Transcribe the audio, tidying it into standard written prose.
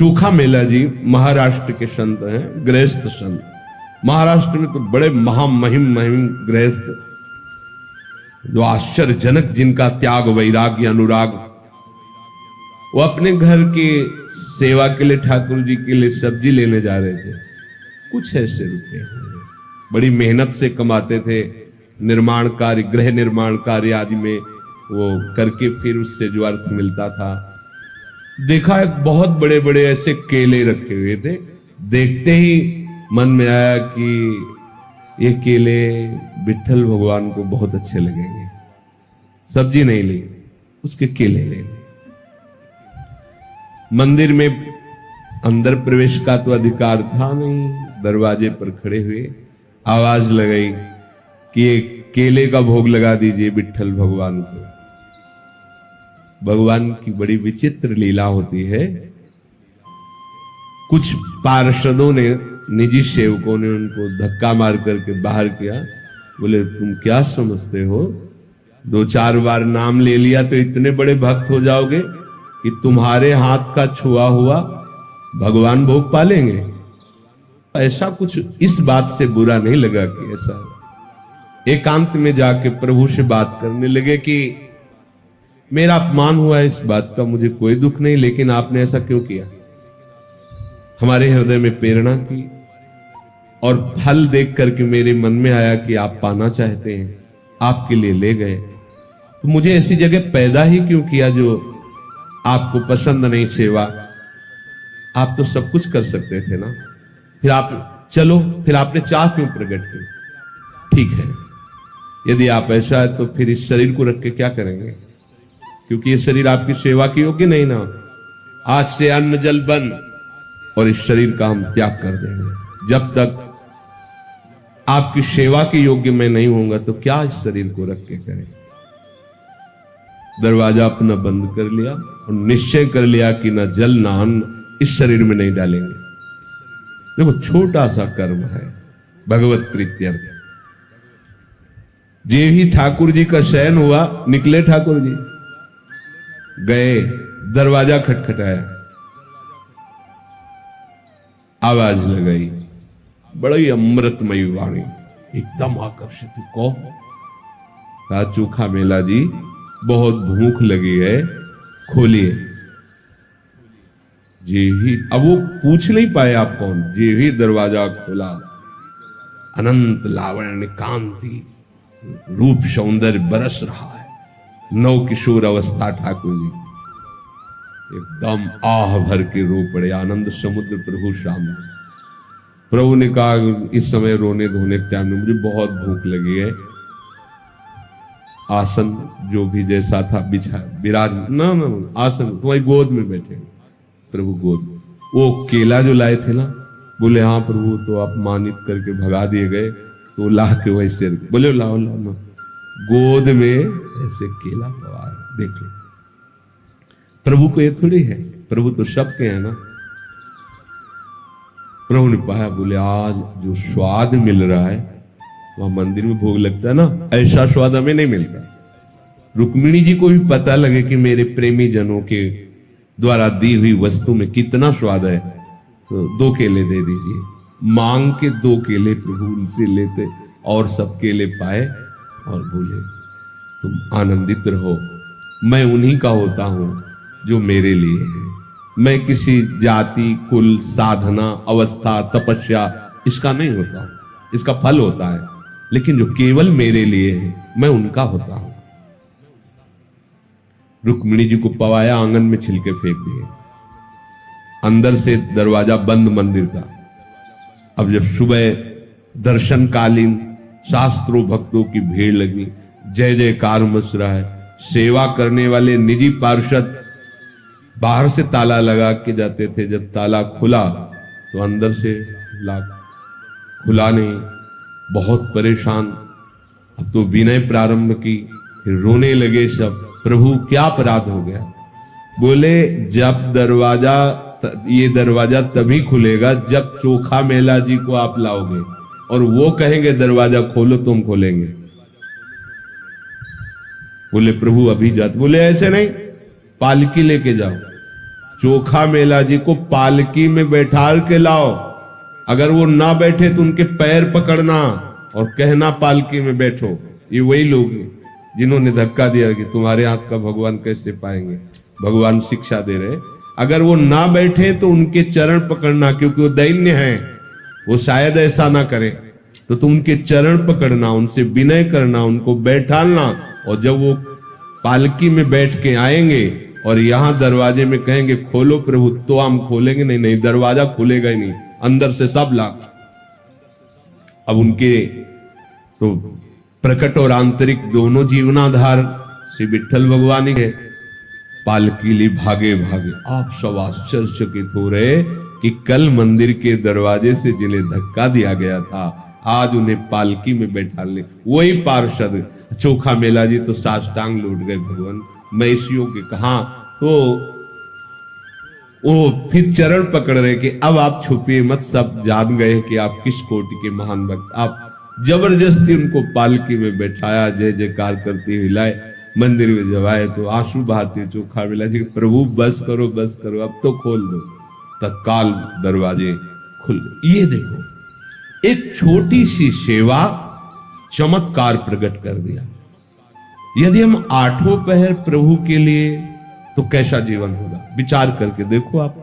चोखा मेला जी महाराष्ट्र के संत हैं, गृहस्थ संत। महाराष्ट्र में तो बड़े महिम गृहस्थ, जो आश्चर्यजनक, जिनका त्याग वैराग्य अनुराग। वो अपने घर की सेवा के लिए ठाकुर जी के लिए सब्जी लेने जा रहे थे। कुछ ऐसे रुपए होंगे, बड़ी मेहनत से कमाते थे, निर्माण कार्य, गृह निर्माण कार्य आदि में वो करके फिर उससे जो अर्थ मिलता था। देखा एक बहुत बड़े बड़े ऐसे केले रखे हुए थे। देखते ही मन में आया कि ये केले विठ्ठल भगवान को बहुत अच्छे लगेंगे। सब्जी नहीं ली, उसके केले ले ली। मंदिर में अंदर प्रवेश का तो अधिकार था नहीं। दरवाजे पर खड़े हुए आवाज लगाई कि ये केले का भोग लगा दीजिए विठ्ठल भगवान को। भगवान की बड़ी विचित्र लीला होती है। कुछ पार्षदों ने, निजी सेवकों ने उनको धक्का मार करके बाहर किया। बोले तुम क्या समझते हो, 2-4 बार नाम ले लिया तो इतने बड़े भक्त हो जाओगे कि तुम्हारे हाथ का छुआ हुआ भगवान भोग पालेंगे। ऐसा कुछ इस बात से बुरा नहीं लगा कि ऐसा। एकांत में जाके प्रभु से बात करने लगे कि मेरा अपमान हुआ है, इस बात का मुझे कोई दुख नहीं, लेकिन आपने ऐसा क्यों किया। हमारे हृदय में प्रेरणा की और फल देख करके मेरे मन में आया कि आप पाना चाहते हैं, आपके लिए ले गए। तो मुझे ऐसी जगह पैदा ही क्यों किया जो आपको पसंद नहीं सेवा। आप तो सब कुछ कर सकते थे ना, फिर आप चलो, फिर आपने चाह क्यों प्रकट की। ठीक है, यदि आप ऐसा है तो फिर इस शरीर को रख के क्या करेंगे, क्योंकि ये शरीर आपकी सेवा के योग्य नहीं ना। आज से अन्न जल बंद और इस शरीर का हम त्याग कर देंगे। जब तक आपकी सेवा के योग्य मैं नहीं होऊंगा तो क्या इस शरीर को रख के करें। दरवाजा अपना बंद कर लिया और निश्चय कर लिया कि ना जल ना अन्न इस शरीर में नहीं डालेंगे। देखो छोटा सा कर्म है, भगवत प्रीत्यर्थ। जे ही ठाकुर जी का शयन हुआ, निकले ठाकुर जी, गए, दरवाजा खटखटाया, आवाज लगाई, बड़ी अमृतमयी वाणी, एकदम आकर्षित। कौन? कहा चोखा मेला जी, बहुत भूख लगी है, खोलिए। जे ही, अब वो पूछ नहीं पाए आप कौन, जे ही दरवाजा खोला, अनंत लावण्य कांति रूप सौंदर्य बरस रहा है। नव किशोर अवस्था ठाकुर जी एकदम आह भर के रो पड़े। आनंद समुद्र प्रभु सामने। प्रभु ने कहा इस समय रोने धोने के टाइम में मुझे बहुत भूख लगी है। आसन जो भी जैसा था बिछा, विराज ना आसन तुम्हारी गोद में बैठे। प्रभु गोद, वो केला जो लाए थे ना, बोले हाँ प्रभु, तो अपमानित करके भगा दिए गए, तो ला के वैसे बोले लाओ लाओ ना। गोद में ऐसे केला पवार, देख लो। प्रभु को ये थोड़ी है, प्रभु तो सबके हैं ना। प्रभु ने पाया, बोले आज जो स्वाद मिल रहा है, वहां मंदिर में भोग लगता है ना, ऐसा स्वाद हमें नहीं मिलता। रुक्मिणी जी को भी पता लगे कि मेरे प्रेमी जनों के द्वारा दी हुई वस्तु में कितना स्वाद है, तो 2 केले दे दीजिए। मांग के 2 केले प्रभु उनसे लेते और सब केले पाए और बोले तुम आनंदित रहो, मैं उन्हीं का होता हूं जो मेरे लिए है। मैं किसी जाति, कुल, साधना, अवस्था, तपस्या इसका नहीं होता हूं, इसका फल होता है, लेकिन जो केवल मेरे लिए है मैं उनका होता हूं। रुक्मिणी जी को पवाया, आंगन में छिलके फेंक दिए। अंदर से दरवाजा बंद मंदिर का। अब जब सुबह दर्शनकालीन शास्त्रों भक्तों की भीड़ लगी, जय जयकार मच रहा है। सेवा करने वाले निजी पार्षद बाहर से ताला लगा के जाते थे, जब ताला खुला तो अंदर से खुला नहीं, बहुत परेशान। अब तो विनय प्रारंभ की, फिर रोने लगे सब, प्रभु क्या अपराध हो गया। बोले जब ये दरवाजा तभी खुलेगा जब चोखा मेला जी को आप लाओगे और वो कहेंगे दरवाजा खोलो, तुम खोलेंगे। बोले प्रभु अभी जाते, बोले ऐसे नहीं, पालकी लेके जाओ, चोखा मेला जी को पालकी में बैठा के लाओ, अगर वो ना बैठे तो उनके पैर पकड़ना और कहना पालकी में बैठो। ये वही लोग जिन्होंने धक्का दिया कि तुम्हारे हाथ का भगवान कैसे पाएंगे, भगवान शिक्षा दे रहे। अगर वो ना बैठे तो उनके चरण पकड़ना, क्योंकि वो दैन्य हैं, वो शायद ऐसा ना करें, तो तुम उनके चरण पकड़ना, उनसे विनय करना, उनको बैठाना। और जब वो पालकी में बैठ के आएंगे और यहां दरवाजे में कहेंगे खोलो प्रभु, तो हम खोलेंगे नहीं, नहीं दरवाजा खुलेगा ही नहीं, अंदर से सब लाख। अब उनके तो प्रकट और आंतरिक दोनों जीवनाधार श्री विठ्ठल भगवान ही है। पालकी ली भागे भागे, आप सब आश्चर्यचकित हो रहे कि कल मंदिर के दरवाजे से जिन्हें धक्का दिया गया था, आज उन्हें पालकी में बैठा ले वही पार्षद चोखा मेला जी तो साष्टांग लौट गए भगवान महिषियों के। कहा तो वो फिर चरण पकड़ रहे कि अब आप छुपिए मत, सब जान गए कि आप किस कोटि के महान भक्त। आप जबरदस्ती उनको पालकी में बैठाया, जय जयकार करते हिलाए, मंदिर में जब आए तो आंसू बहाते चोखा मेला जी, प्रभु बस करो बस करो, अब तो खोल दो। तत्काल दरवाजे खुल। ये देखो एक छोटी सी सेवा चमत्कार प्रकट कर दिया। यदि हम आठों पहर प्रभु के लिए, तो कैसा जीवन होगा, विचार करके देखो आप।